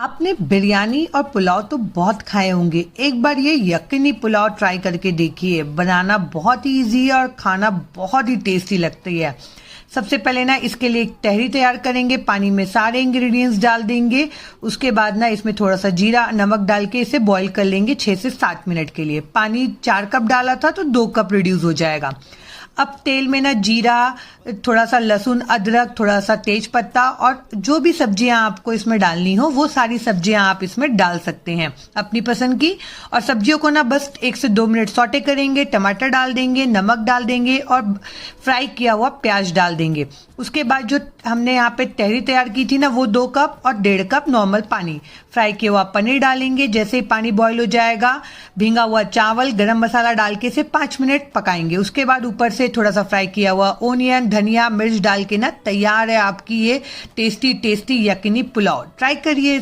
आपने बिरयानी और पुलाव तो बहुत खाए होंगे। एक बार ये यकीनी पुलाव ट्राई करके देखिए। बनाना बहुत ही इजी है और खाना बहुत ही टेस्टी लगती है। सबसे पहले ना इसके लिए एक तहरी तैयार करेंगे। पानी में सारे इंग्रेडिएंट्स डाल देंगे। उसके बाद ना इसमें थोड़ा सा जीरा नमक डाल के इसे बॉईल कर लेंगे 6 से 7 मिनट के लिए। पानी 4 कप डाला था तो 2 कप रिड्यूस हो जाएगा। अब तेल में ना जीरा, थोड़ा सा लहसुन अदरक, थोड़ा सा तेज पत्ता और जो भी सब्जियां आपको इसमें डालनी हो वो सारी सब्जियां आप इसमें डाल सकते हैं अपनी पसंद की। और सब्जियों को ना बस 1 से 2 मिनट सौटे करेंगे। टमाटर डाल देंगे, नमक डाल देंगे और फ्राई किया हुआ प्याज डाल देंगे। उसके बाद जो हमने यहाँ पे तहरी तैयार की थी ना वो 2 कप और 1.5 कप नॉर्मल पानी, फ्राई किया हुआ पनीर डालेंगे। जैसे ही पानी बॉईल हो जाएगा, भींगा हुआ चावल, गरम मसाला डाल के इसे 5 मिनट पकाएंगे। उसके बाद ऊपर से थोड़ा सा फ्राई किया हुआ ओनियन, धनिया, मिर्च डाल के ना तैयार है आपकी ये टेस्टी टेस्टी यकीनी पुलाव। ट्राई करिए।